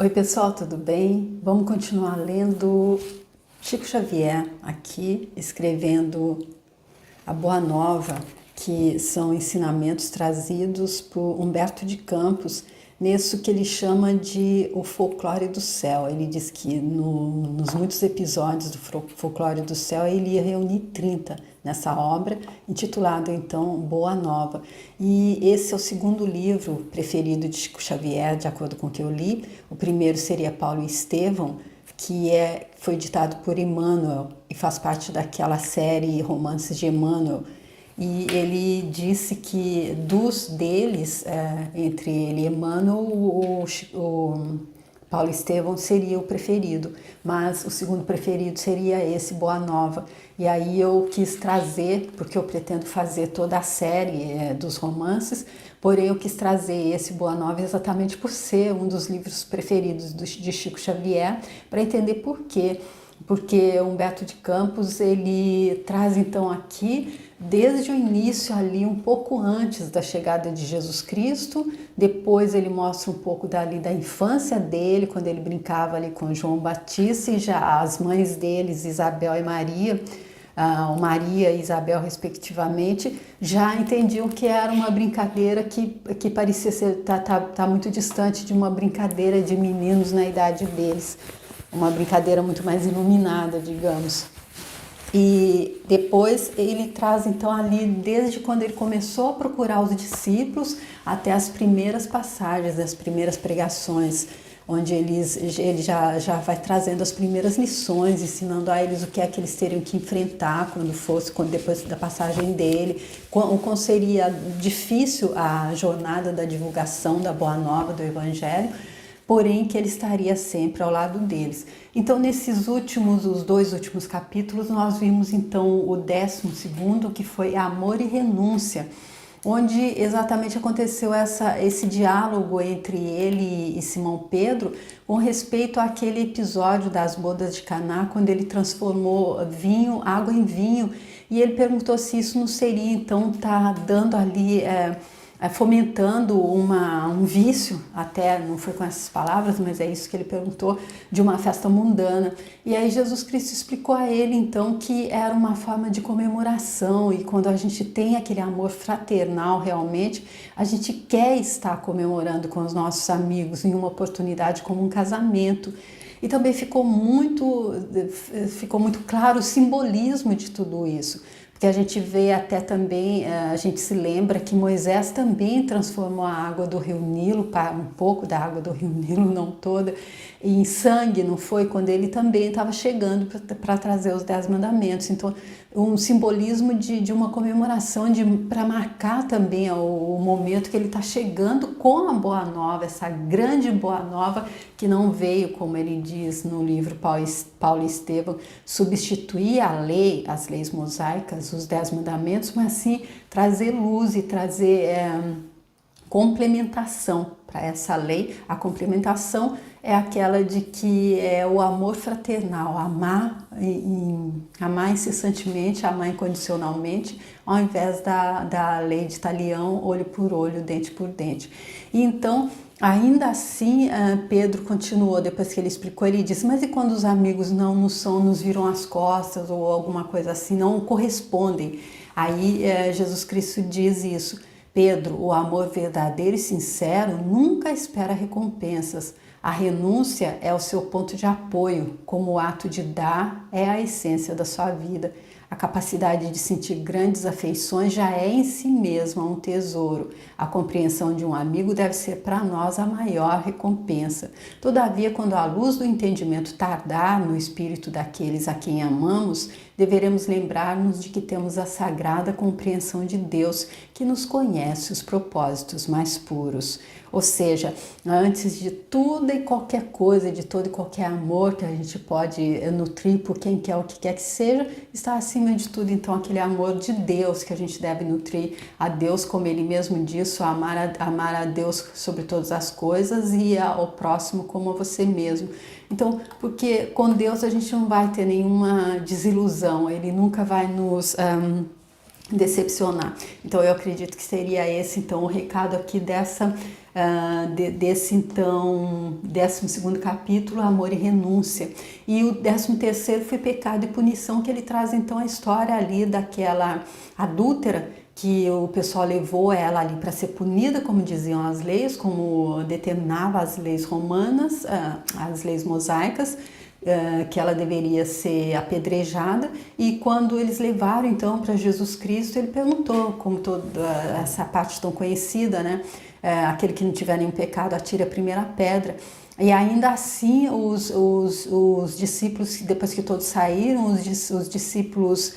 Oi pessoal, tudo bem? Vamos continuar lendo Chico Xavier aqui, escrevendo a Boa Nova, que são ensinamentos trazidos por Humberto de Campos, nisso que ele chama de o folclore do céu. Ele diz que nos muitos episódios do folclore do céu ele ia reunir 30 nessa obra, intitulada então Boa Nova. E esse é o segundo livro preferido de Chico Xavier, de acordo com o que eu li. O primeiro seria Paulo e Estevão, que foi editado por Emmanuel e faz parte daquela série Romances de Emmanuel. E ele disse que dos deles, entre ele e Emmanuel, o Paulo Estevão seria o preferido, mas o segundo preferido seria esse, Boa Nova. E aí eu quis trazer, porque eu pretendo fazer toda a série dos romances, porém eu quis trazer esse Boa Nova exatamente por ser um dos livros preferidos de Chico Xavier, para entender por quê. Porque Humberto de Campos, ele traz então aqui, desde o início ali, um pouco antes da chegada de Jesus Cristo, depois ele mostra um pouco dali da infância dele, quando ele brincava ali com João Batista, e já as mães deles, Isabel e Maria, Maria e Isabel respectivamente, já entendiam que era uma brincadeira que parecia ser tá muito distante de uma brincadeira de meninos na idade deles. Uma brincadeira muito mais iluminada, digamos. E depois ele traz então ali, desde quando ele começou a procurar os discípulos, até as primeiras passagens, as primeiras pregações, onde ele já vai trazendo as primeiras lições, ensinando a eles o que é que eles teriam que enfrentar depois da passagem dele, como seria difícil a jornada da divulgação da Boa Nova, do Evangelho, porém que ele estaria sempre ao lado deles. Então, os 2 últimos capítulos, nós vimos então o 12º, que foi Amor e Renúncia, onde exatamente aconteceu esse diálogo entre ele e Simão Pedro com respeito àquele episódio das bodas de Caná, quando ele transformou água em vinho, e ele perguntou se isso não seria então dando ali fomentando um vício, até não foi com essas palavras, mas é isso que ele perguntou, de uma festa mundana. E aí Jesus Cristo explicou a ele então que era uma forma de comemoração, e quando a gente tem aquele amor fraternal realmente, a gente quer estar comemorando com os nossos amigos em uma oportunidade como um casamento. E também ficou muito claro o simbolismo de tudo isso. Que a gente vê até também, a gente se lembra que Moisés também transformou a água do rio Nilo, um pouco da água do rio Nilo, não toda, em sangue, não foi? Quando ele também estava chegando para trazer os 10 mandamentos. Então, um simbolismo de uma comemoração, para marcar também o momento que ele está chegando com a Boa Nova, essa grande Boa Nova que não veio, como ele diz no livro Paulo e Estevão, substituir as leis mosaicas, os 10 mandamentos, mas sim trazer luz e trazer complementação para essa lei. A complementação é aquela de que é o amor fraternal, amar incessantemente, amar incondicionalmente, ao invés da lei de Talião, olho por olho, dente por dente. E então, ainda assim, Pedro continuou, depois que ele explicou, ele disse, mas e quando os amigos nos viram as costas ou alguma coisa assim, não correspondem? Aí Jesus Cristo diz isso: Pedro, o amor verdadeiro e sincero nunca espera recompensas. A renúncia é o seu ponto de apoio, como o ato de dar é a essência da sua vida. A capacidade de sentir grandes afeições já é em si mesma um tesouro. A compreensão de um amigo deve ser para nós a maior recompensa. Todavia, quando a luz do entendimento tardar no espírito daqueles a quem amamos, deveremos lembrar-nos de que temos a sagrada compreensão de Deus, que nos conhece os propósitos mais puros. Ou seja, antes de tudo e qualquer coisa, de todo e qualquer amor que a gente pode nutrir por quem quer, o que quer que seja, está acima de tudo então aquele amor de Deus que a gente deve nutrir a Deus, como ele mesmo disse, amar a Deus sobre todas as coisas e ao próximo como a você mesmo. Então, porque com Deus a gente não vai ter nenhuma desilusão, ele nunca vai nos decepcionar. Então eu acredito que seria esse então o recado aqui desse então 12º capítulo, Amor e Renúncia. E o 13º foi Pecado e Punição, que ele traz então a história ali daquela adúltera que o pessoal levou ela ali para ser punida, como diziam as leis, como determinavam as leis romanas, as leis mosaicas, que ela deveria ser apedrejada. E quando eles levaram então para Jesus Cristo, ele perguntou, como toda essa parte tão conhecida, né? Aquele que não tiver nenhum pecado, atire a primeira pedra. E ainda assim, os discípulos, depois que todos saíram, os discípulos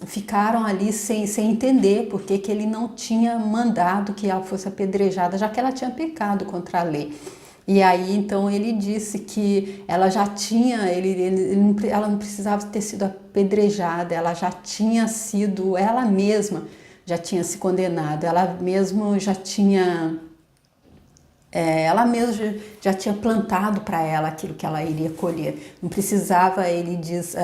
ficaram ali sem entender por que ele não tinha mandado que ela fosse apedrejada, já que ela tinha pecado contra a lei. E aí então ele disse que ela já tinha, ela não precisava ter sido apedrejada, ela já tinha sido, ela mesma já tinha se condenado, ela mesma já tinha plantado para ela aquilo que ela iria colher. Não precisava, ele diz,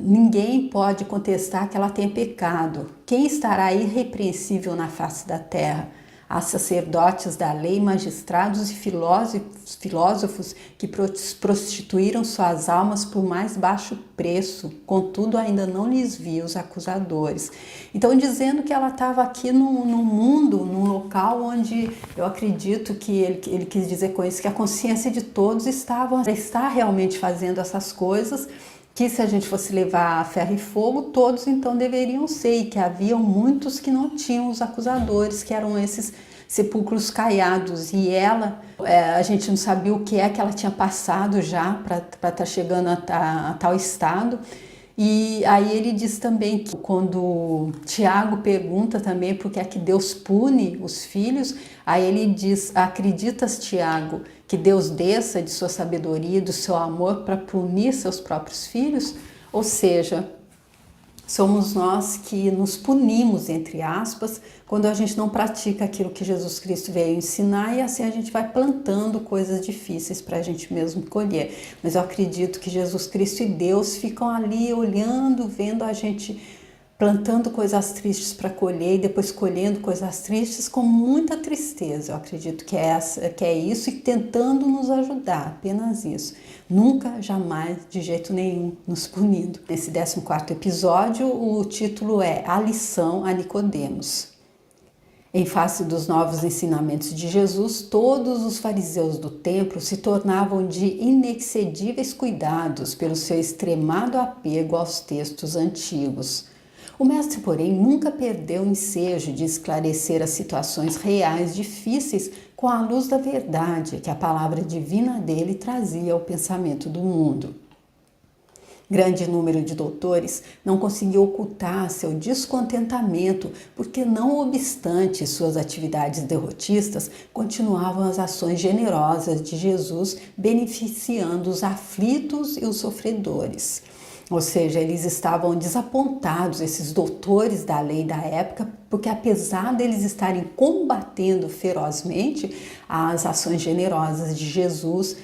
ninguém pode contestar que ela tenha pecado. Quem estará irrepreensível na face da terra? Há sacerdotes da lei, magistrados e filósofos que prostituíram suas almas por mais baixo preço, contudo ainda não lhes vi os acusadores. Então, dizendo que ela estava aqui num mundo, num local onde eu acredito que ele quis dizer com isso que a consciência de todos está realmente fazendo essas coisas, que se a gente fosse levar a ferro e fogo, todos então deveriam ser, e que haviam muitos que não tinham os acusadores, que eram esses sepulcros caiados, e ela, a gente não sabia o que ela tinha passado já para estar chegando a tal estado. E aí ele diz também que quando Tiago pergunta também por que é que Deus pune os filhos, aí ele diz: acreditas, Tiago, que Deus desça de sua sabedoria e do seu amor para punir seus próprios filhos? Ou seja, somos nós que nos punimos, entre aspas, quando a gente não pratica aquilo que Jesus Cristo veio ensinar, e assim a gente vai plantando coisas difíceis para a gente mesmo colher. Mas eu acredito que Jesus Cristo e Deus ficam ali olhando, vendo a gente plantando coisas tristes para colher e depois colhendo coisas tristes com muita tristeza. Eu acredito que é isso, e tentando nos ajudar, apenas isso. Nunca, jamais, de jeito nenhum, nos punindo. Nesse 14º episódio, o título é A Lição a Nicodemos. Em face dos novos ensinamentos de Jesus, todos os fariseus do templo se tornavam de inexcedíveis cuidados pelo seu extremado apego aos textos antigos. O mestre, porém, nunca perdeu o ensejo de esclarecer as situações reais difíceis com a luz da verdade que a palavra divina dele trazia ao pensamento do mundo. Grande número de doutores não conseguiu ocultar seu descontentamento porque, não obstante suas atividades derrotistas, continuavam as ações generosas de Jesus beneficiando os aflitos e os sofredores. Ou seja, eles estavam desapontados, esses doutores da lei da época, porque apesar deles estarem combatendo ferozmente as ações generosas de Jesus,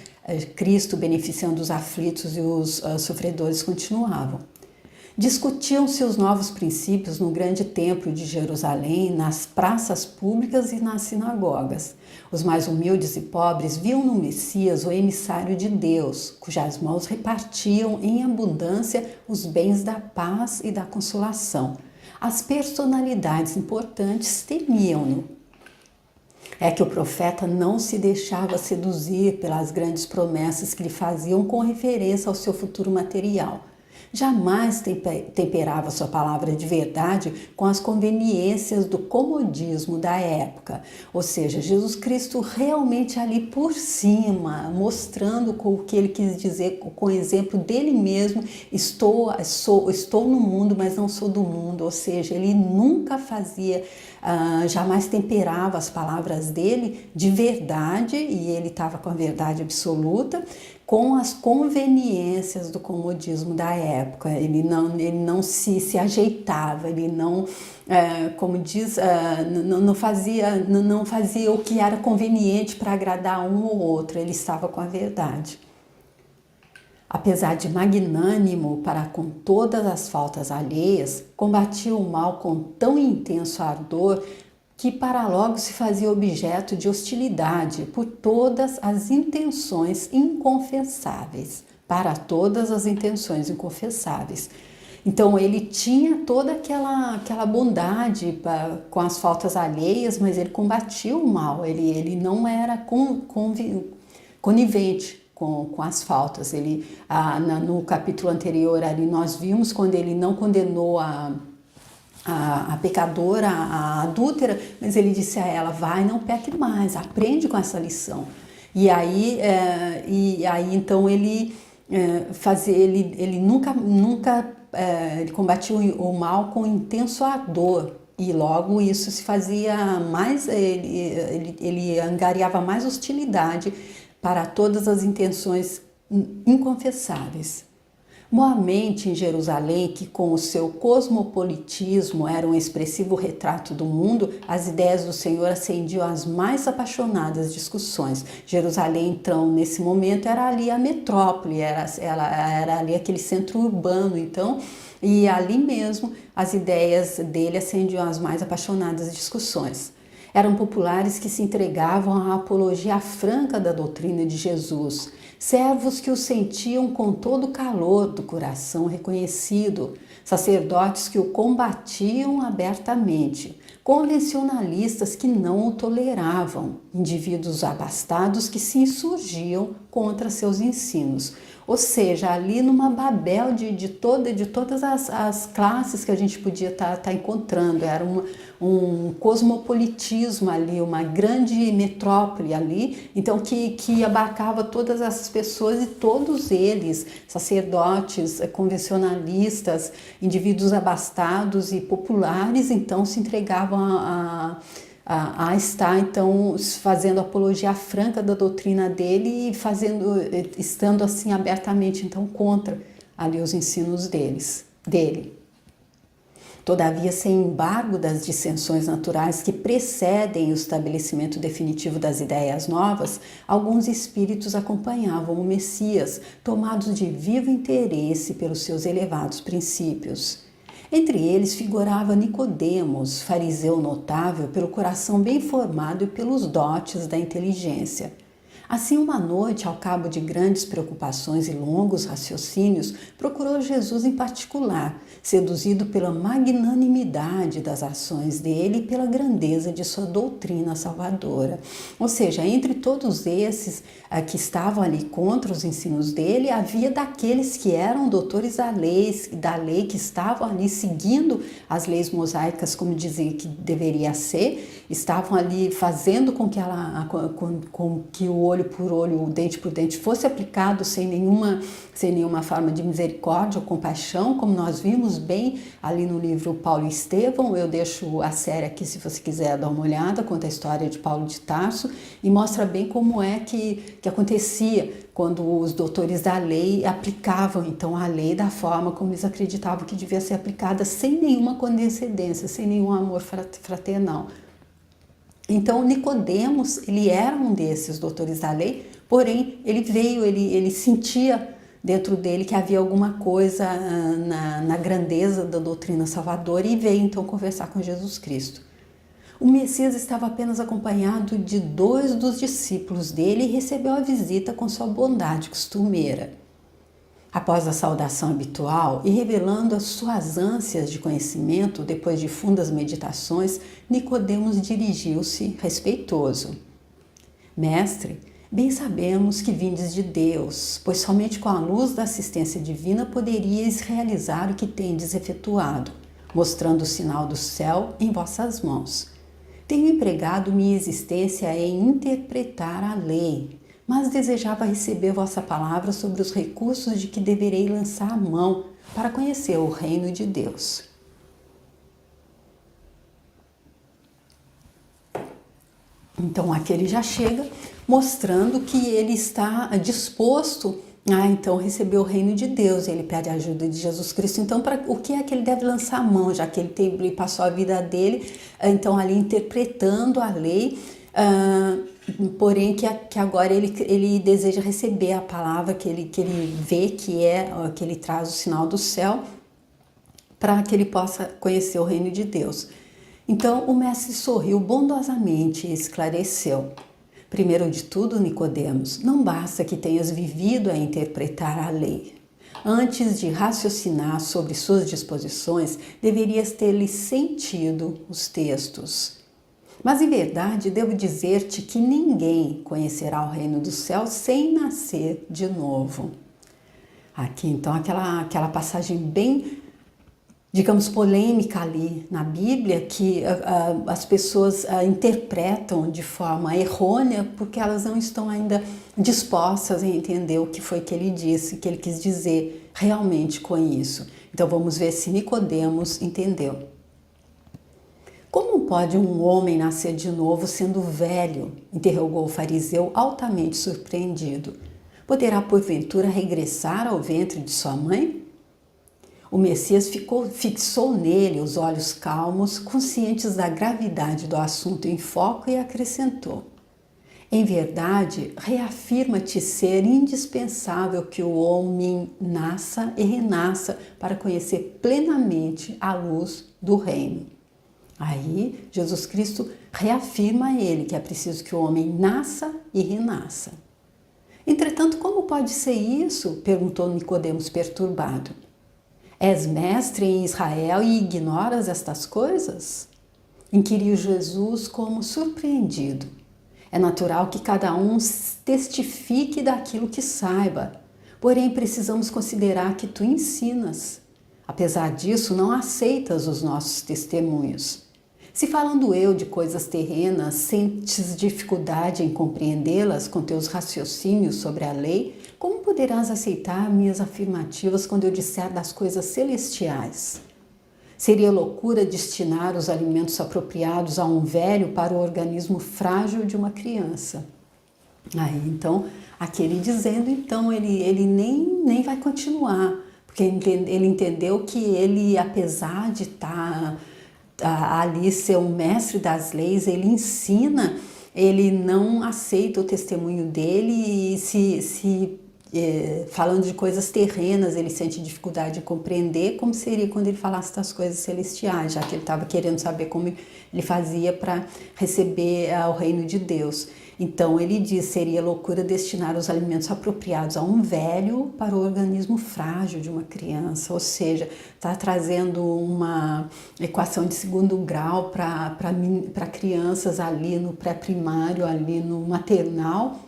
Cristo beneficiando os aflitos e os sofredores continuavam. Discutiam-se os novos princípios no grande templo de Jerusalém, nas praças públicas e nas sinagogas. Os mais humildes e pobres viam no Messias o emissário de Deus, cujas mãos repartiam em abundância os bens da paz e da consolação. As personalidades importantes temiam-no. É que o profeta não se deixava seduzir pelas grandes promessas que lhe faziam com referência ao seu futuro material. Jamais temperava sua palavra de verdade com as conveniências do comodismo da época. Ou seja, Jesus Cristo realmente ali por cima, mostrando o que ele quis dizer com o exemplo dele mesmo: estou no mundo, mas não sou do mundo. Ou seja, ele nunca fazia, jamais temperava as palavras dele de verdade, e ele estava com a verdade absoluta, com as conveniências do comodismo da época. Ele não se ajeitava, ele não, como diz, não fazia o que era conveniente para agradar um ou outro, ele estava com a verdade. Apesar de magnânimo para com todas as faltas alheias, combatia o mal com tão intenso ardor que para logo se fazia objeto de hostilidade por todas as intenções inconfessáveis, para todas as intenções inconfessáveis. Então ele tinha toda aquela bondade com as faltas alheias, mas ele combatia o mal, ele não era conivente com as faltas. No capítulo anterior ali nós vimos quando ele não condenou a pecadora, a adúltera, mas ele disse a ela, vai, não peque mais, aprende com essa lição. E aí então ele nunca ele combatia o mal com intenso ardor, e logo isso se fazia mais, ele angariava mais hostilidade para todas as intenções inconfessáveis. Moamente em Jerusalém, que com o seu cosmopolitismo era um expressivo retrato do mundo, as ideias do Senhor acendiam as mais apaixonadas discussões. Jerusalém, então, nesse momento, era ali a metrópole, era ali aquele centro urbano, então, e ali mesmo as ideias dele acendiam as mais apaixonadas discussões. Eram populares que se entregavam à apologia franca da doutrina de Jesus, servos que o sentiam com todo o calor do coração reconhecido, sacerdotes que o combatiam abertamente, convencionalistas que não o toleravam, indivíduos abastados que se insurgiam contra seus ensinos. Ou seja, ali numa Babel de todas as classes que a gente podia estar encontrando, era um cosmopolitismo ali, uma grande metrópole ali, então que abarcava todas essas pessoas e todos eles, sacerdotes, convencionalistas, indivíduos abastados e populares, então se entregavam a estar então fazendo apologia franca da doutrina dele e estando assim abertamente então contra ali os ensinos dele. Todavia, sem embargo das dissensões naturais que precedem o estabelecimento definitivo das ideias novas, alguns espíritos acompanhavam o Messias, tomados de vivo interesse pelos seus elevados princípios. Entre eles figurava Nicodemos, fariseu notável pelo coração bem formado e pelos dotes da inteligência. Assim, uma noite, ao cabo de grandes preocupações e longos raciocínios, procurou Jesus em particular, seduzido pela magnanimidade das ações dele e pela grandeza de sua doutrina salvadora. Ou seja, entre todos esses que estavam ali contra os ensinos dele, havia daqueles que eram doutores da lei, que estavam ali seguindo as leis mosaicas como dizia que deveria ser, estavam ali fazendo com que o olho por olho, o dente por dente fosse aplicado sem nenhuma forma de misericórdia ou compaixão, como nós vimos bem ali no livro Paulo e Estevão. Eu deixo a série aqui se você quiser dar uma olhada, conta a história de Paulo de Tarso e mostra bem como é que acontecia quando os doutores da lei aplicavam então a lei da forma como eles acreditavam que devia ser aplicada, sem nenhuma condescendência, sem nenhum amor fraternal. Então Nicodemos, ele era um desses doutores da lei, porém ele sentia dentro dele que havia alguma coisa na grandeza da doutrina salvadora e veio então conversar com Jesus Cristo. O Messias estava apenas acompanhado de 2 dos discípulos dele e recebeu a visita com sua bondade costumeira. Após a saudação habitual e revelando as suas ânsias de conhecimento, depois de fundas meditações, Nicodemos dirigiu-se respeitoso. Mestre, bem sabemos que vindes de Deus, pois somente com a luz da assistência divina poderíeis realizar o que tendes efetuado, mostrando o sinal do céu em vossas mãos. Tenho empregado minha existência em interpretar a lei, mas desejava receber vossa palavra sobre os recursos de que deverei lançar a mão para conhecer o reino de Deus. Então aqui ele já chega mostrando que ele está disposto a então receber o reino de Deus. Ele pede a ajuda de Jesus Cristo. Então, o que é que ele deve lançar a mão, já que ele passou a vida dele então ali interpretando a lei, porém que agora ele deseja receber a palavra que ele vê que ele traz o sinal do céu, para que ele possa conhecer o reino de Deus. Então o mestre sorriu bondosamente e esclareceu. Primeiro de tudo, Nicodemos, não basta que tenhas vivido a interpretar a lei. Antes de raciocinar sobre suas disposições, deverias ter-lhe sentido os textos. Mas em verdade, devo dizer-te que ninguém conhecerá o reino dos céus sem nascer de novo. Aqui então aquela passagem bem, digamos, polêmica ali na Bíblia, que as pessoas interpretam de forma errônea porque elas não estão ainda dispostas a entender o que foi que ele disse, que ele quis dizer realmente com isso. Então vamos ver se Nicodemos entendeu. Como pode um homem nascer de novo sendo velho? Interrogou o fariseu, altamente surpreendido. Poderá porventura regressar ao ventre de sua mãe? O Messias fixou nele os olhos calmos, conscientes da gravidade do assunto em foco, e acrescentou: em verdade, reafirma-te ser indispensável que o homem nasça e renasça para conhecer plenamente a luz do reino. Aí, Jesus Cristo reafirma a ele que é preciso que o homem nasça e renasça. Entretanto, como pode ser isso? Perguntou Nicodemos perturbado. És mestre em Israel e ignoras estas coisas? Inquiriu Jesus como surpreendido. É natural que cada um testifique daquilo que saiba, porém precisamos considerar que tu ensinas. Apesar disso, não aceitas os nossos testemunhos. Se falando eu de coisas terrenas, sentes dificuldade em compreendê-las com teus raciocínios sobre a lei, como poderás aceitar minhas afirmativas quando eu disser das coisas celestiais? Seria loucura destinar os alimentos apropriados a um velho para o organismo frágil de uma criança. Aí, então, aquele dizendo, então, ele nem vai continuar, porque ele entendeu que ele, apesar de estar ali ser um mestre das leis, ele ensina, ele não aceita o testemunho dele e falando de coisas terrenas, ele sente dificuldade de compreender como seria quando ele falasse das coisas celestiais, já que ele estava querendo saber como ele fazia para receber o reino de Deus. Então ele diz, seria loucura destinar os alimentos apropriados a um velho para o organismo frágil de uma criança, ou seja, está trazendo uma equação de segundo grau para crianças ali no pré-primário, ali no maternal.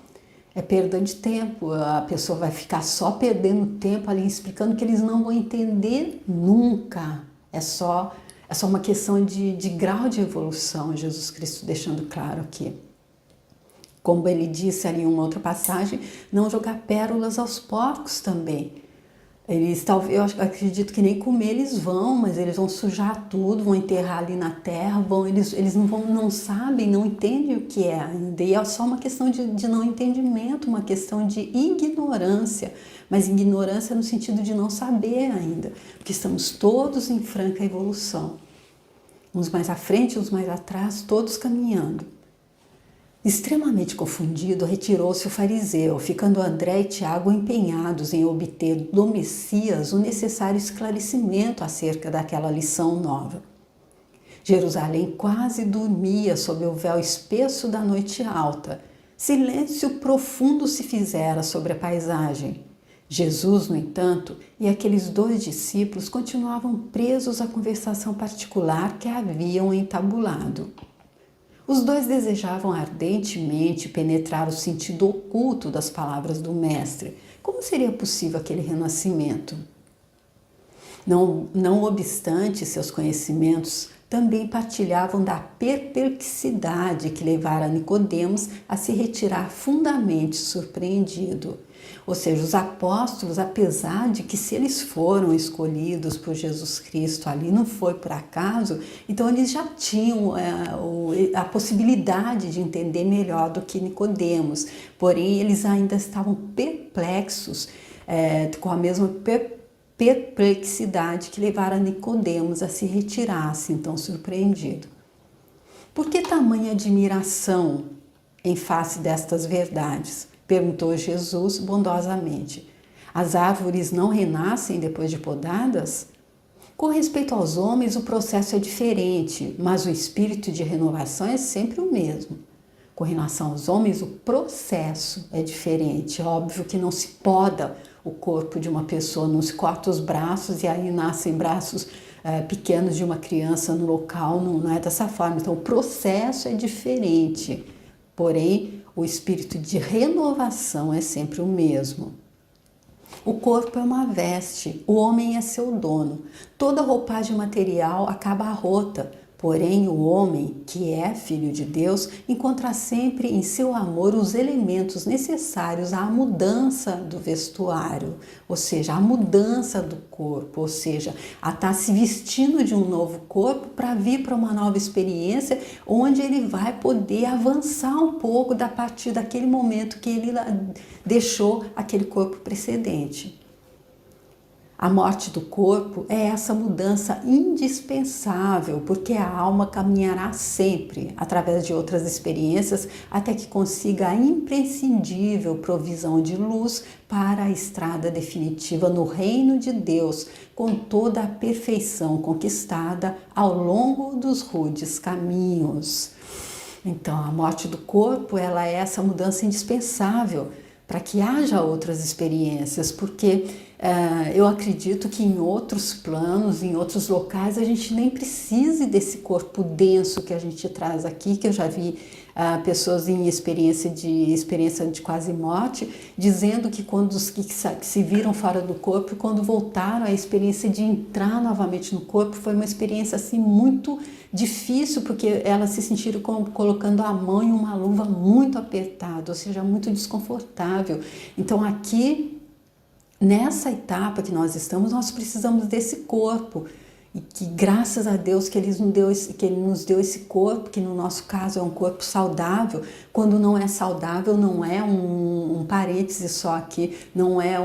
É perda de tempo, a pessoa vai ficar só perdendo tempo ali explicando que eles não vão entender nunca. É só uma questão de grau de evolução, Jesus Cristo deixando claro aqui. Como ele disse ali em uma outra passagem, não jogar pérolas aos porcos também. Eu acredito que nem comer eles vão, mas eles vão sujar tudo, vão enterrar ali na terra, eles não sabem, não entendem o que é ainda. E é só uma questão de não entendimento, uma questão de ignorância, mas ignorância no sentido de não saber ainda, porque estamos todos em franca evolução. Uns mais à frente, uns mais atrás, todos caminhando. Extremamente confundido, retirou-se o fariseu, ficando André e Tiago empenhados em obter do Messias o necessário esclarecimento acerca daquela lição nova. Jerusalém quase dormia sob o véu espesso da noite alta. Silêncio profundo se fizera sobre a paisagem. Jesus, no entanto, e aqueles 2 discípulos continuavam presos à conversação particular que haviam entabulado. Os 2 desejavam ardentemente penetrar o sentido oculto das palavras do Mestre. Como seria possível aquele renascimento? Não obstante seus conhecimentos, também partilhavam da perplexidade que levara Nicodemos a se retirar fundamente surpreendido. Ou seja, os apóstolos, apesar de que se eles foram escolhidos por Jesus Cristo ali, não foi por acaso, então eles já tinham a possibilidade de entender melhor do que Nicodemos, porém eles ainda estavam perplexos, com a mesma perplexidade que levara Nicodemos a se retirar-se, então surpreendido. Por que tamanha admiração em face destas verdades? Perguntou Jesus bondosamente. As árvores não renascem depois de podadas? Com respeito aos homens, o processo é diferente, mas o espírito de renovação é sempre o mesmo. Com relação aos homens, o processo é diferente. Óbvio que não se poda o corpo de uma pessoa, não se corta os braços e aí nascem braços pequenos de uma criança no local, não é dessa forma. Então, o processo é diferente, porém, o espírito de renovação é sempre o mesmo. O corpo é uma veste, o homem é seu dono. Toda roupagem material acaba rota, porém o homem, que é filho de Deus, encontra sempre em seu amor os elementos necessários à mudança do vestuário, ou seja, a mudança do corpo, ou seja, a estar se vestindo de um novo corpo para vir para uma nova experiência, onde ele vai poder avançar um pouco da partir daquele momento que ele deixou aquele corpo precedente. A morte do corpo é essa mudança indispensável, porque a alma caminhará sempre através de outras experiências até que consiga a imprescindível provisão de luz para a estrada definitiva no reino de Deus, com toda a perfeição conquistada ao longo dos rudes caminhos. Então, a morte do corpo, ela é essa mudança indispensável para que haja outras experiências, porque eu acredito que em outros planos, em outros locais, a gente nem precise desse corpo denso que a gente traz aqui, que eu já vi pessoas em experiência de quase morte, dizendo que quando os que se viram fora do corpo, quando voltaram, a experiência de entrar novamente no corpo foi uma experiência assim muito difícil, porque elas se sentiram colocando a mão em uma luva muito apertada, ou seja, muito desconfortável. Então aqui, nessa etapa que nós estamos, nós precisamos desse corpo. E que graças a Deus que Ele nos deu esse corpo, que no nosso caso é um corpo saudável. Quando não é saudável, não é um parêntese só aqui, não é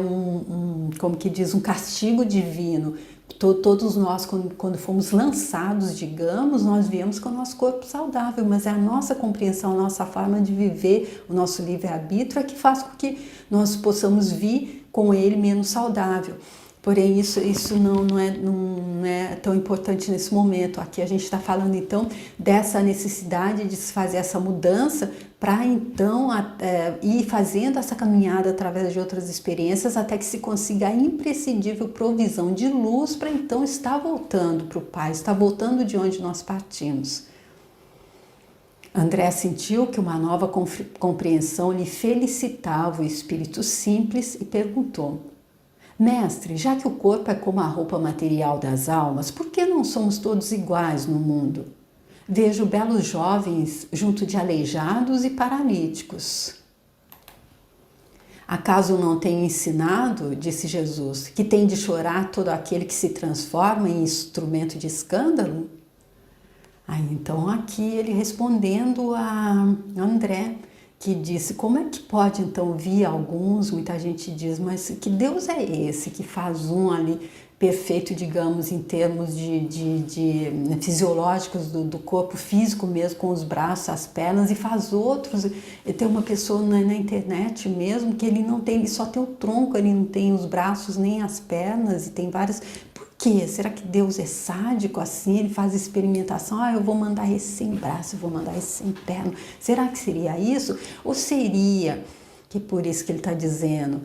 como que diz, um castigo divino. Todos nós, quando fomos lançados, digamos, nós viemos com o nosso corpo saudável, mas é a nossa compreensão, a nossa forma de viver, o nosso livre-arbítrio é que faz com que nós possamos vir com ele menos saudável. Porém, isso não é tão importante nesse momento. Aqui a gente está falando, então, dessa necessidade de se fazer essa mudança para, então, ir fazendo essa caminhada através de outras experiências até que se consiga a imprescindível provisão de luz para, então, estar voltando para o Pai, estar voltando de onde nós partimos. André sentiu que uma nova compreensão lhe felicitava o espírito simples e perguntou: Mestre, já que o corpo é como a roupa material das almas, por que não somos todos iguais no mundo? Vejo belos jovens junto de aleijados e paralíticos. Acaso não tenho ensinado, disse Jesus, que tem de chorar todo aquele que se transforma em instrumento de escândalo? Então aqui ele respondendo a André, que disse, como é que pode então vir alguns, muita gente diz, mas que Deus é esse que faz um ali perfeito, digamos, em termos de fisiológicos do corpo físico mesmo, com os braços, as pernas, e faz outros. E tem uma pessoa na internet mesmo que ele não tem, ele só tem o tronco, ele não tem os braços nem as pernas, e tem várias. Por quê? Será que Deus é sádico assim? Ele faz experimentação, eu vou mandar esse sem braço, eu vou mandar esse sem perna. Será que seria isso? Ou seria que por isso que ele está dizendo,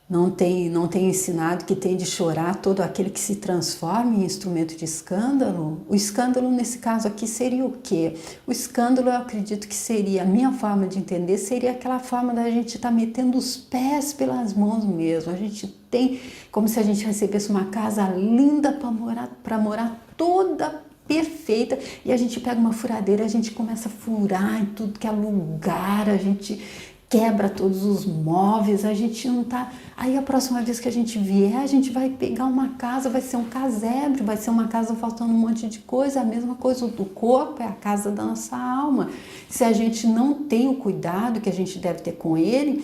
não tem ensinado que tem de chorar todo aquele que se transforma em instrumento de escândalo? O escândalo nesse caso aqui seria o quê? O escândalo, eu acredito que seria, a minha forma de entender, seria aquela forma da gente estar metendo os pés pelas mãos mesmo. A gente tem como se a gente recebesse uma casa linda para morar toda perfeita, e a gente pega uma furadeira, a gente começa a furar em tudo que é lugar, a gente quebra todos os móveis, a gente não tá... Aí a próxima vez que a gente vier, a gente vai pegar uma casa, vai ser um casebre, vai ser uma casa faltando um monte de coisa, a mesma coisa do corpo, é a casa da nossa alma. Se a gente não tem o cuidado que a gente deve ter com ele,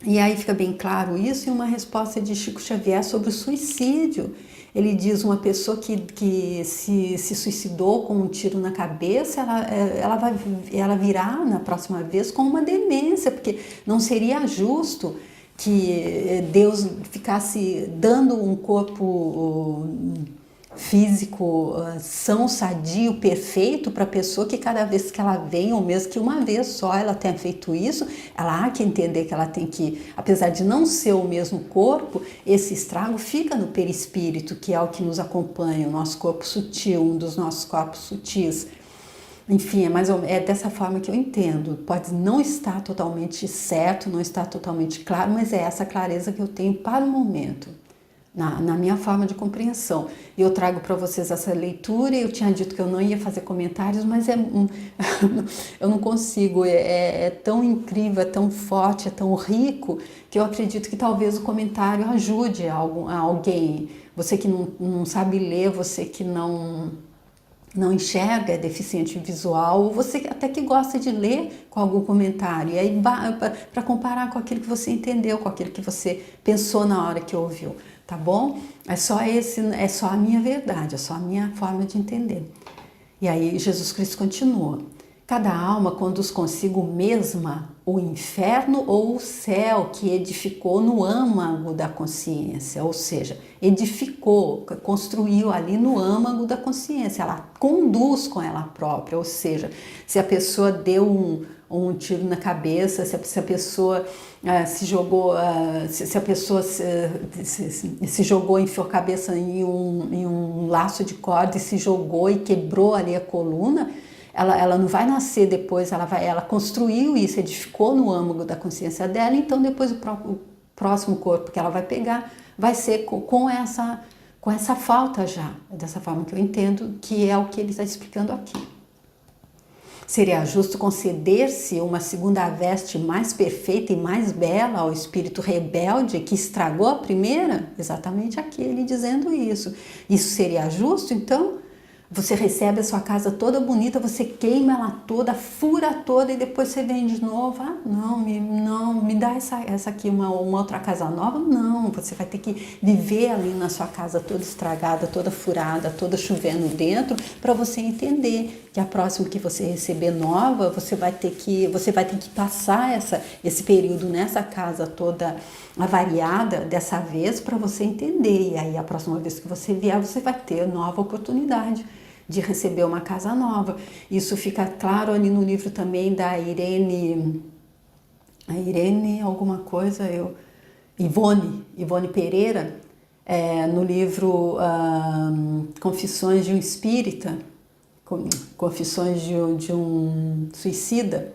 e aí fica bem claro isso em uma resposta de Chico Xavier sobre o suicídio. Ele diz, uma pessoa que se suicidou com um tiro na cabeça, ela virá na próxima vez com uma demência, porque não seria justo que Deus ficasse dando um corpo físico são, sadio, perfeito para a pessoa, que cada vez que ela vem, ou mesmo que uma vez só ela tenha feito isso, ela há que entender que ela tem que, apesar de não ser o mesmo corpo, esse estrago fica no perispírito, que é o que nos acompanha, o nosso corpo sutil, um dos nossos corpos sutis. Enfim, é dessa forma que eu entendo. Pode não estar totalmente certo, não estar totalmente claro, mas é essa clareza que eu tenho para o momento, na minha forma de compreensão. E eu trago para vocês essa leitura. Eu tinha dito que eu não ia fazer comentários, mas eu não consigo. É tão incrível, é tão forte, é tão rico, que eu acredito que talvez o comentário ajude a alguém. Você que não sabe ler, você que não enxerga, é deficiente visual, ou você até que gosta de ler com algum comentário, e aí para comparar com aquilo que você entendeu, com aquilo que você pensou na hora que ouviu, tá bom? É só a minha verdade, é só a minha forma de entender. E aí Jesus Cristo continua: cada alma conduz consigo mesma o inferno ou o céu que edificou no âmago da consciência, ou seja, edificou, construiu ali no âmago da consciência, ela conduz com ela própria, ou seja, se a pessoa deu um tiro na cabeça, se a pessoa se jogou, se a pessoa se jogou, enfiou a cabeça em um laço de corda e se jogou e quebrou ali a coluna, ela não vai nascer depois, ela construiu isso, edificou no âmago da consciência dela, então depois o próximo corpo que ela vai pegar vai ser com essa falta já, dessa forma que eu entendo, que é o que ele está explicando aqui. Seria justo conceder-se uma segunda veste mais perfeita e mais bela ao espírito rebelde que estragou a primeira? Exatamente aqui ele dizendo isso. Isso seria justo, então? Você recebe a sua casa toda bonita, você queima ela toda, fura toda e depois você vem de novo. Ah, não, me dá essa aqui, uma outra casa nova. Não, você vai ter que viver ali na sua casa toda estragada, toda furada, toda chovendo dentro, para você entender que a próxima que você receber nova, você vai ter que passar esse período nessa casa toda avariada dessa vez, para você entender. E aí a próxima vez que você vier, você vai ter nova oportunidade de receber uma casa nova. Isso fica claro ali no livro também da Ivone alguma coisa, Ivone Pereira, no livro Confissões de um Espírita, Confissões de um Suicida,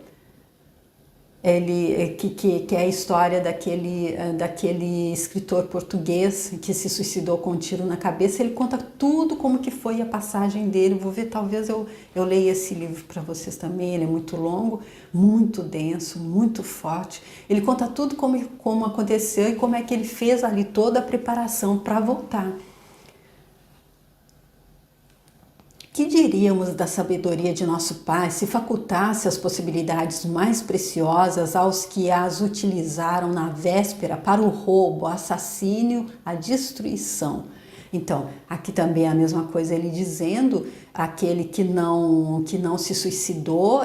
que é a história daquele escritor português que se suicidou com um tiro na cabeça. Ele conta tudo, como que foi a passagem dele. Vou ver, talvez eu leia esse livro para vocês também. Ele é muito longo, muito denso, muito forte. Ele conta tudo como aconteceu e como é que ele fez ali toda a preparação para voltar. Que diríamos da sabedoria de nosso Pai se facultasse as possibilidades mais preciosas aos que as utilizaram na véspera para o roubo, o assassínio, a destruição? Então, aqui também é a mesma coisa, ele dizendo, aquele que não se suicidou,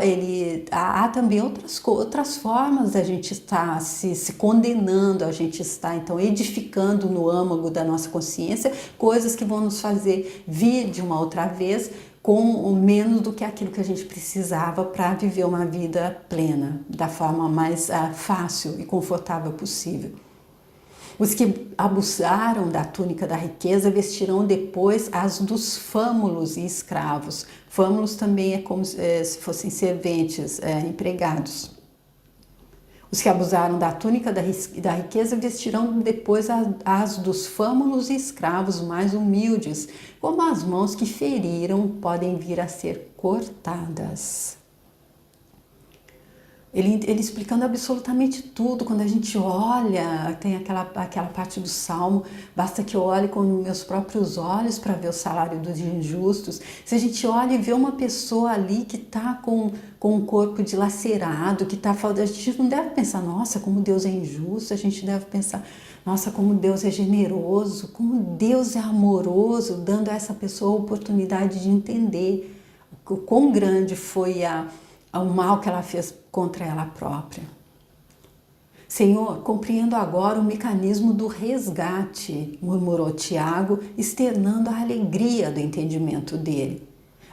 há também outras formas da gente estar se condenando, a gente estar então edificando no âmago da nossa consciência coisas que vão nos fazer vir de uma outra vez com menos do que aquilo que a gente precisava para viver uma vida plena, da forma mais fácil e confortável possível. Os que abusaram da túnica da riqueza vestirão depois as dos fâmulos e escravos. Fâmulos também é como se fossem serventes, empregados. Os que abusaram da túnica da riqueza vestirão depois as dos fâmulos e escravos mais humildes, como as mãos que feriram podem vir a ser cortadas. Ele explicando absolutamente tudo. Quando a gente olha, tem aquela parte do Salmo, basta que eu olhe com meus próprios olhos para ver o salário dos injustos. Se a gente olha e vê uma pessoa ali que está com o corpo dilacerado, que está falando, a gente não deve pensar, nossa, como Deus é injusto. A gente deve pensar, nossa, como Deus é generoso, como Deus é amoroso, dando a essa pessoa a oportunidade de entender o quão grande foi o mal que ela fez contra ela própria. Senhor, compreendo agora o mecanismo do resgate, murmurou Tiago, externando a alegria do entendimento dele.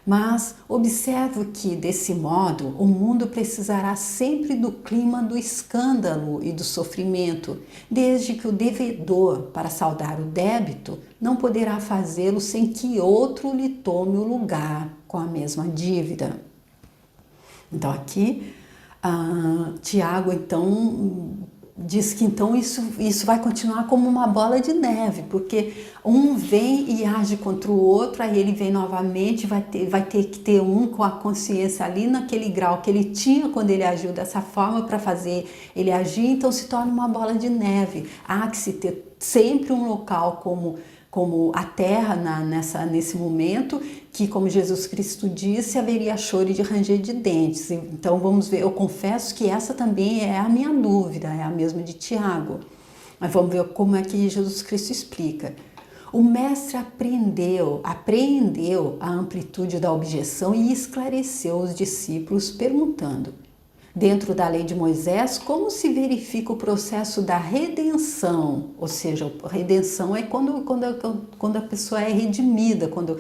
Mas observo que, desse modo, o mundo precisará sempre do clima do escândalo e do sofrimento, desde que o devedor, para saldar o débito, não poderá fazê-lo sem que outro lhe tome o lugar com a mesma dívida. Então aqui, Tiago então diz que então isso vai continuar como uma bola de neve, porque um vem e age contra o outro, aí ele vem novamente, vai ter que ter um com a consciência ali naquele grau que ele tinha quando ele agiu dessa forma para fazer ele agir, então se torna uma bola de neve. Há que se ter sempre um local como a terra nesse momento, que, como Jesus Cristo disse, haveria choro de ranger de dentes. Então vamos ver, eu confesso que essa também é a minha dúvida, é a mesma de Tiago. Mas vamos ver como é que Jesus Cristo explica. O mestre apreendeu a amplitude da objeção e esclareceu os discípulos perguntando: dentro da lei de Moisés, como se verifica o processo da redenção? Ou seja, a redenção é quando a pessoa é redimida, quando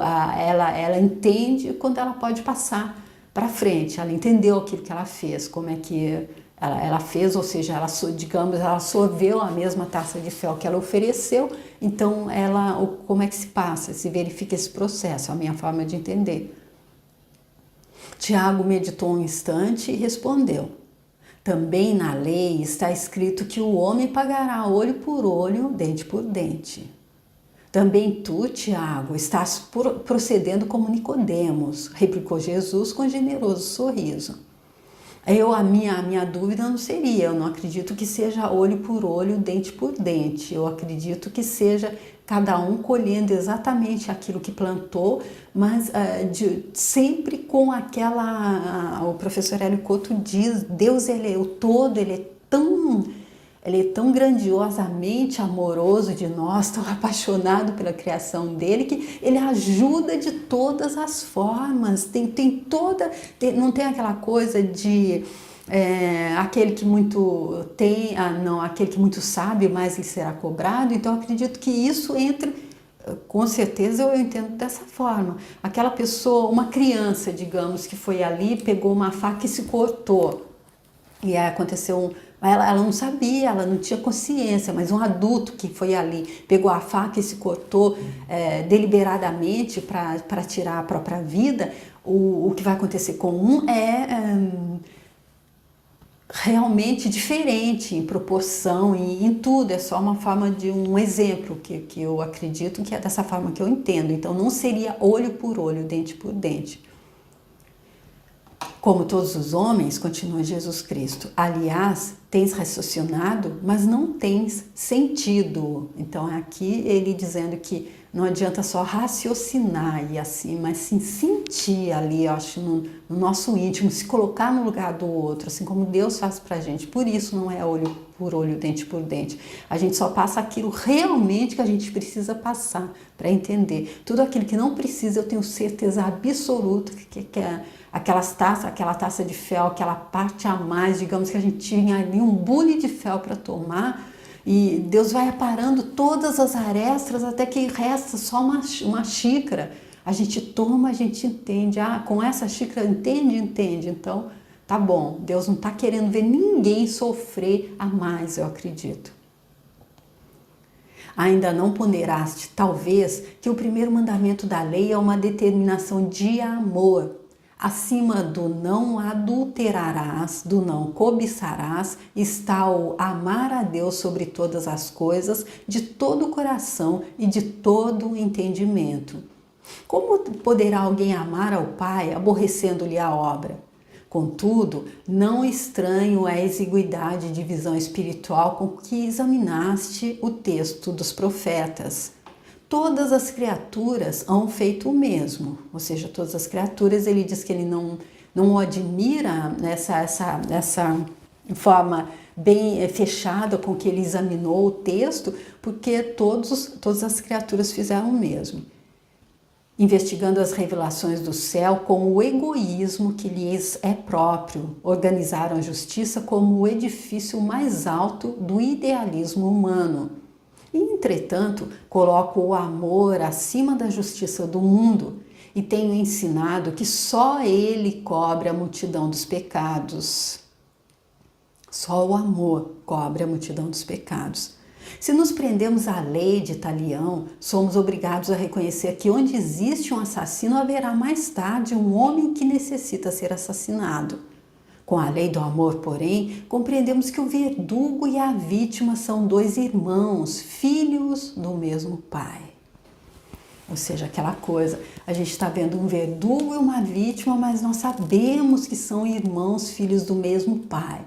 ela entende, quando ela pode passar para frente, ela entendeu aquilo que ela fez, como é que ela fez, ou seja, ela sorveu a mesma taça de fel que ela ofereceu, então como é que se passa, se verifica esse processo, a minha forma de entender. Tiago meditou um instante e respondeu: também na lei está escrito que o homem pagará olho por olho, dente por dente. Também tu, Tiago, estás procedendo como Nicodemos, replicou Jesus com generoso sorriso. A minha dúvida não seria, eu não acredito que seja olho por olho, dente por dente. Eu acredito que seja cada um colhendo exatamente aquilo que plantou, mas sempre com o professor Hélio Couto diz, Deus ele é o todo, ele é tão grandiosamente amoroso de nós, tão apaixonado pela criação dele, que ele ajuda de todas as formas. Não tem aquela coisa de aquele que muito tem, aquele que muito sabe, mais lhe será cobrado. Então eu acredito que isso entra, com certeza eu entendo dessa forma. Aquela pessoa, uma criança, digamos, que foi ali, pegou uma faca e se cortou. E aí aconteceu ela não sabia, ela não tinha consciência, mas um adulto que foi ali, pegou a faca e se cortou deliberadamente para tirar a própria vida, o que vai acontecer com um realmente diferente em proporção e em tudo, é só uma forma de um exemplo que eu acredito que é dessa forma que eu entendo. Então não seria olho por olho, dente por dente. Como todos os homens, continua Jesus Cristo, aliás, tens raciocinado, mas não tens sentido. Então aqui ele dizendo que não adianta só raciocinar e assim, mas sim sentir ali, eu acho, no nosso íntimo, se colocar no lugar do outro, assim como Deus faz pra gente. Por isso não é olho por olho, dente por dente. A gente só passa aquilo realmente que a gente precisa passar para entender. Tudo aquilo que não precisa, eu tenho certeza absoluta que aquela taça de fel, aquela parte a mais, digamos que a gente tinha ali um bule de fel para tomar, e Deus vai aparando todas as arestas até que resta só uma xícara. A gente toma, a gente entende. Com essa xícara entende. Então, tá bom. Deus não está querendo ver ninguém sofrer a mais, eu acredito. Ainda não ponderaste, talvez, que o primeiro mandamento da lei é uma determinação de amor. Acima do não adulterarás, do não cobiçarás, está o amar a Deus sobre todas as coisas, de todo o coração e de todo o entendimento. Como poderá alguém amar ao Pai, aborrecendo-lhe a obra? Contudo, não estranho a exiguidade de visão espiritual com que examinaste o texto dos profetas. Todas as criaturas hão feito o mesmo, ou seja, todas as criaturas, ele diz que ele não o admira nessa forma bem fechada com que ele examinou o texto, porque todas as criaturas fizeram o mesmo. investigando as revelações do céu com o egoísmo que lhes é próprio, organizaram a justiça como o edifício mais alto do idealismo humano. E, entretanto, coloco o amor acima da justiça do mundo e tenho ensinado que só ele cobre a multidão dos pecados. Só o amor cobre a multidão dos pecados. Se nos prendemos à lei de Talião, somos obrigados a reconhecer que onde existe um assassino, haverá mais tarde um homem que necessita ser assassinado. Com a lei do amor, porém, compreendemos que o verdugo e a vítima são dois irmãos, filhos do mesmo pai. Ou seja, aquela coisa, a gente está vendo um verdugo e uma vítima, mas nós sabemos que são irmãos, filhos do mesmo pai.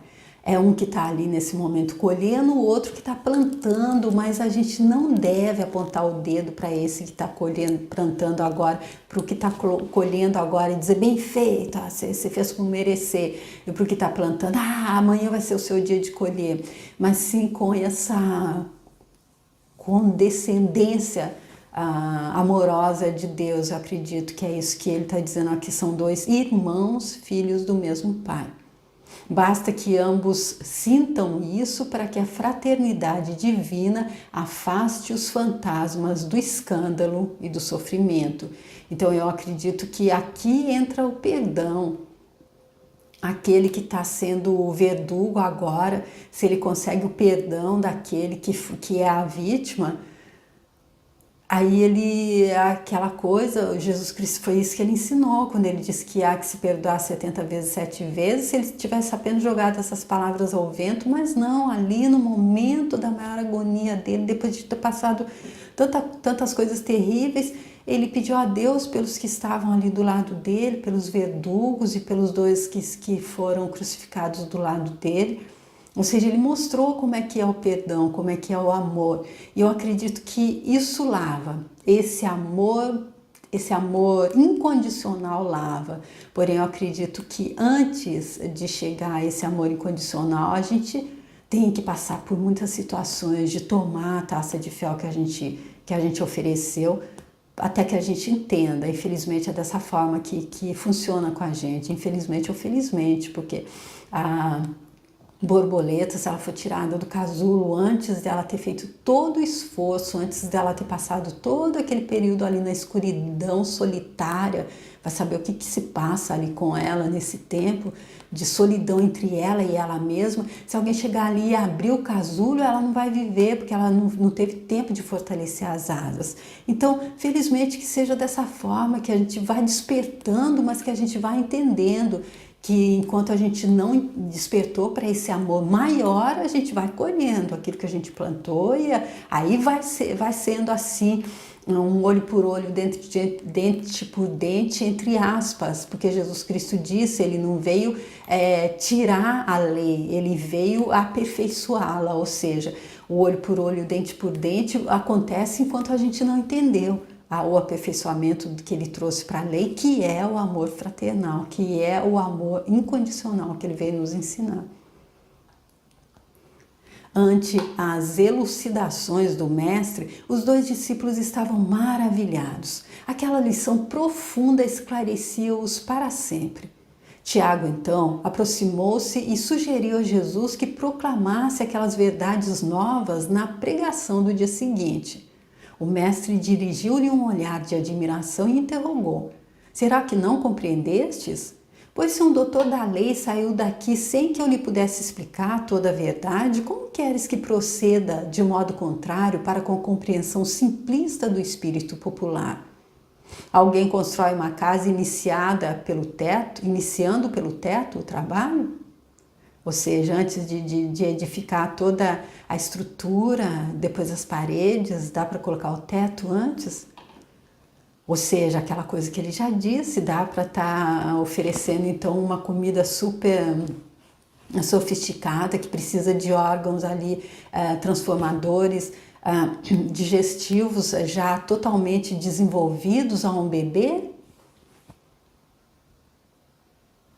É um que está ali nesse momento colhendo, o outro que está plantando, mas a gente não deve apontar o dedo para esse que está plantando agora, para o que está colhendo agora e dizer, bem feito, você fez por merecer. E para o que está plantando, amanhã vai ser o seu dia de colher. Mas sim com essa condescendência amorosa de Deus, eu acredito que é isso que ele está dizendo aqui, são dois irmãos, filhos do mesmo pai. Basta que ambos sintam isso para que a fraternidade divina afaste os fantasmas do escândalo e do sofrimento. Então eu acredito que aqui entra o perdão. Aquele que está sendo o verdugo agora, se ele consegue o perdão daquele que é a vítima, aí aquela coisa, Jesus Cristo, foi isso que ele ensinou, quando ele disse que há que se perdoar 70 vezes, 7 vezes, se ele tivesse apenas jogado essas palavras ao vento, mas não, ali no momento da maior agonia dele, depois de ter passado tantas coisas terríveis, ele pediu a Deus pelos que estavam ali do lado dele, pelos verdugos e pelos dois que foram crucificados do lado dele. Ou seja, ele mostrou como é que é o perdão, como é que é o amor. E eu acredito que isso lava, esse amor incondicional lava. Porém, eu acredito que antes de chegar a esse amor incondicional, a gente tem que passar por muitas situações de tomar a taça de fel que a gente ofereceu, até que a gente entenda. Infelizmente é dessa forma que funciona com a gente, infelizmente ou felizmente, porque a borboleta, se ela for tirada do casulo antes dela ter feito todo o esforço, antes dela ter passado todo aquele período ali na escuridão solitária, vai saber o que se passa ali com ela nesse tempo de solidão entre ela e ela mesma. Se alguém chegar ali e abrir o casulo, ela não vai viver, porque ela não teve tempo de fortalecer as asas. Então, felizmente que seja dessa forma, que a gente vai despertando, mas que a gente vai entendendo que enquanto a gente não despertou para esse amor maior, a gente vai colhendo aquilo que a gente plantou, e aí vai sendo assim, um olho por olho, dente por dente, entre aspas, porque Jesus Cristo disse, ele não veio tirar a lei, ele veio aperfeiçoá-la, ou seja, o olho por olho, dente por dente acontece enquanto a gente não entendeu o aperfeiçoamento que ele trouxe para a lei, que é o amor fraternal, que é o amor incondicional que ele veio nos ensinar. Ante as elucidações do mestre, os dois discípulos estavam maravilhados. Aquela lição profunda esclarecia-os para sempre. Tiago, então, aproximou-se e sugeriu a Jesus que proclamasse aquelas verdades novas na pregação do dia seguinte. O mestre dirigiu-lhe um olhar de admiração e interrogou: será que não compreendestes? Pois se um doutor da lei saiu daqui sem que eu lhe pudesse explicar toda a verdade, como queres que proceda de modo contrário para com a compreensão simplista do espírito popular? Alguém constrói uma casa iniciando pelo teto o trabalho? Ou seja, antes de edificar toda a estrutura, depois as paredes, dá para colocar o teto antes? Ou seja, aquela coisa que ele já disse, dá para estar oferecendo então uma comida super sofisticada, que precisa de órgãos ali transformadores, digestivos já totalmente desenvolvidos a um bebê?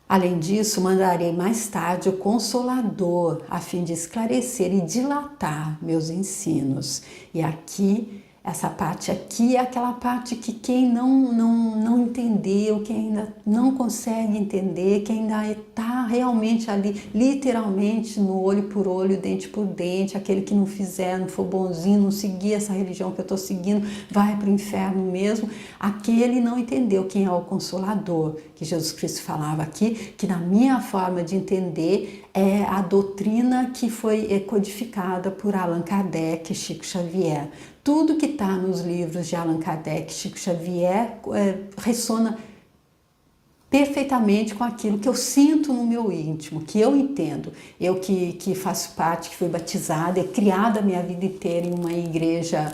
Além disso, mandarei mais tarde o Consolador, a fim de esclarecer e dilatar meus ensinos. E aqui Essa parte aqui é aquela parte que quem não entendeu, quem ainda não consegue entender, quem ainda está realmente ali, literalmente, no olho por olho, dente por dente, aquele que não fizer, não for bonzinho, não seguir essa religião que eu estou seguindo, vai para o inferno mesmo. Aquele não entendeu quem é o Consolador, que Jesus Cristo falava aqui, que na minha forma de entender é a doutrina que foi codificada por Allan Kardec e Chico Xavier. Tudo que está nos livros de Allan Kardec e Chico Xavier ressona perfeitamente com aquilo que eu sinto no meu íntimo, que eu entendo. Eu que faço parte, que fui batizada e criada a minha vida inteira em uma igreja,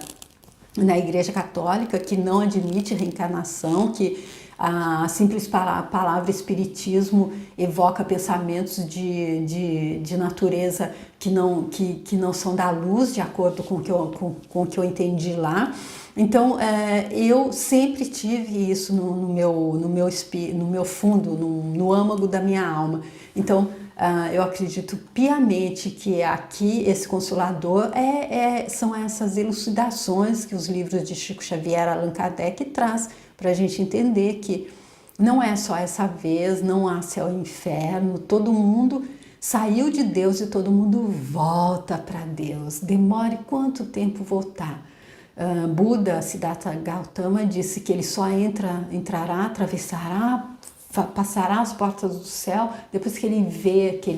na igreja católica, que não admite reencarnação, que a simples palavra espiritismo evoca pensamentos de natureza que não são da luz, de acordo com o que eu entendi lá. Então, eu sempre tive isso no meu fundo, no âmago da minha alma. Então, eu acredito piamente que aqui esse Consolador são essas elucidações que os livros de Chico Xavier, Allan Kardec traz para a gente entender que não é só essa vez, não há céu e inferno, todo mundo saiu de Deus e todo mundo volta para Deus. Demore quanto tempo voltar. Buda, Siddhartha Gautama, disse que ele só entrará, atravessará, passará as portas do céu depois que ele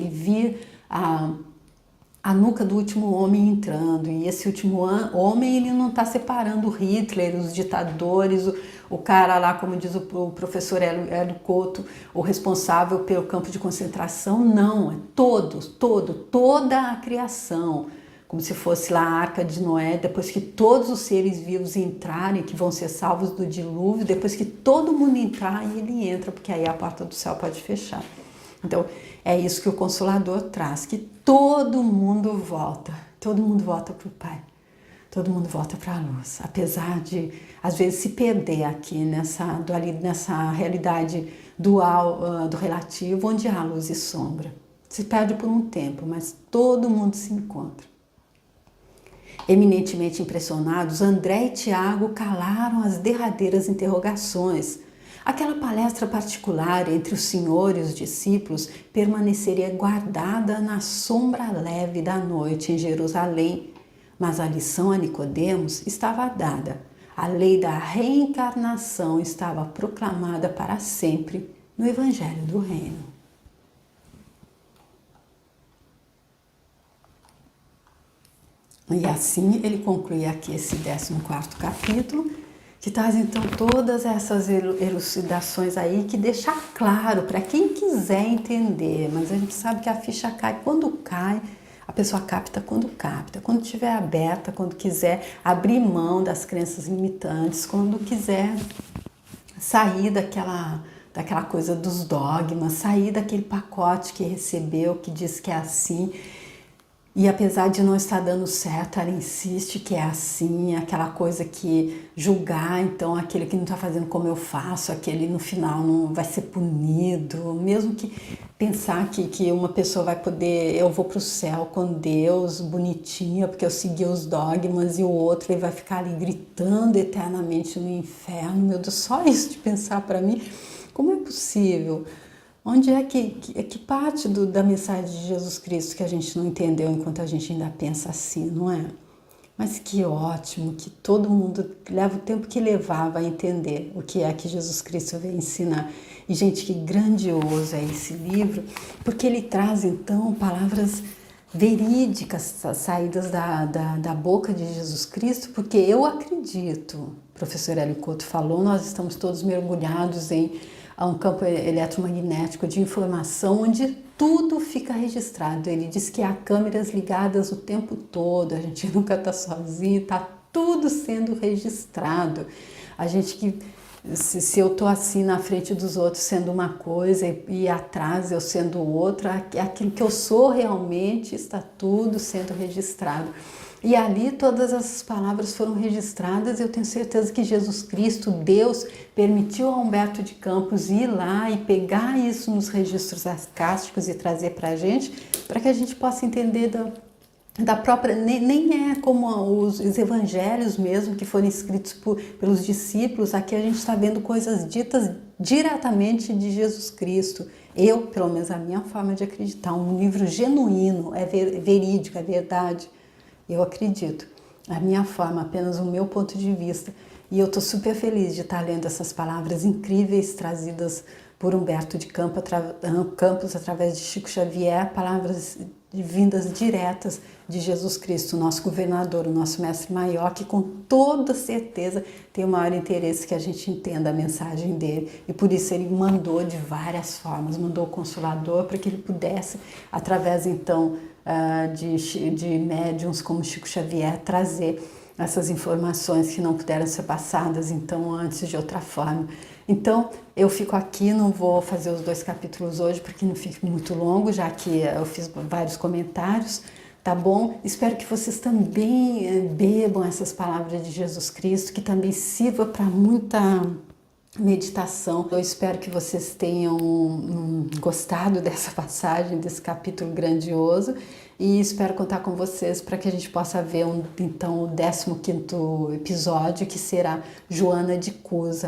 vir a nuca do último homem entrando. E esse último homem, ele não está separando o Hitler, os ditadores, o cara lá, como diz o professor Hélio Couto, o responsável pelo campo de concentração. Não, é toda a criação. Como se fosse lá a Arca de Noé, depois que todos os seres vivos entrarem, que vão ser salvos do dilúvio, depois que todo mundo entrar, ele entra, porque aí a porta do céu pode fechar. Então, é isso que o Consolador traz, que todo mundo volta para o Pai, todo mundo volta para a luz, apesar de, às vezes, se perder aqui nessa realidade dual, do relativo, onde há luz e sombra. Se perde por um tempo, mas todo mundo se encontra. Eminentemente impressionados, André e Tiago calaram as derradeiras interrogações. Aquela palestra particular entre o Senhor e os discípulos permaneceria guardada na sombra leve da noite em Jerusalém. Mas a lição a Nicodemos estava dada. A lei da reencarnação estava proclamada para sempre no Evangelho do Reino. E assim ele conclui aqui esse 14º capítulo, que traz então todas essas elucidações aí, que deixa claro para quem quiser entender, mas a gente sabe que a ficha cai quando cai, a pessoa capta quando estiver aberta, quando quiser abrir mão das crenças limitantes, quando quiser sair daquela coisa dos dogmas, sair daquele pacote que recebeu, que diz que é assim. E apesar de não estar dando certo, ela insiste que é assim, aquela coisa que julgar, então aquele que não está fazendo como eu faço, aquele no final não vai ser punido, mesmo que pensar que uma pessoa vai poder, eu vou para o céu com Deus, bonitinha, porque eu segui os dogmas, e o outro ele vai ficar ali gritando eternamente no inferno. Meu Deus, só isso de pensar para mim, como é possível? Onde é que parte da mensagem de Jesus Cristo que a gente não entendeu enquanto a gente ainda pensa assim, não é? Mas que ótimo que todo mundo leva o tempo que levava a entender o que é que Jesus Cristo veio ensinar. E, gente, que grandioso é esse livro, porque ele traz, então, palavras verídicas saídas da boca de Jesus Cristo, porque eu acredito, o professor Hélio Couto falou, nós estamos todos mergulhados em um campo eletromagnético de informação onde tudo fica registrado. Ele diz que há câmeras ligadas o tempo todo, a gente nunca está sozinho, está tudo sendo registrado. A gente que, se eu estou assim na frente dos outros sendo uma coisa e atrás eu sendo outra, aquilo que eu sou realmente está tudo sendo registrado. E ali todas essas palavras foram registradas, e eu tenho certeza que Jesus Cristo, Deus, permitiu a Humberto de Campos ir lá e pegar isso nos registros acásticos e trazer para a gente que a gente possa entender da própria, nem é como os evangelhos mesmo, que foram escritos pelos discípulos. Aqui a gente está vendo coisas ditas diretamente de Jesus Cristo. Eu, pelo menos a minha forma de acreditar, um livro genuíno, é verídico, é verdade. Eu acredito. A minha forma, apenas o meu ponto de vista. E eu estou super feliz de estar lendo essas palavras incríveis trazidas por Humberto de Campos através de Chico Xavier, palavras vindas diretas de Jesus Cristo, nosso governador, o nosso mestre maior, que com toda certeza tem o maior interesse que a gente entenda a mensagem dele, e por isso ele mandou de várias formas, mandou o Consolador para que ele pudesse, através então de médiuns como Chico Xavier, trazer essas informações que não puderam ser passadas então antes de outra forma. Então eu fico aqui, não vou fazer os 2 capítulos hoje porque não fique muito longo, já que eu fiz vários comentários, tá bom? Espero que vocês também bebam essas palavras de Jesus Cristo, que também sirva para muita meditação. Eu espero que vocês tenham gostado dessa passagem, desse capítulo grandioso, e espero contar com vocês para que a gente possa ver então o 15º episódio, que será Joana de Cusa.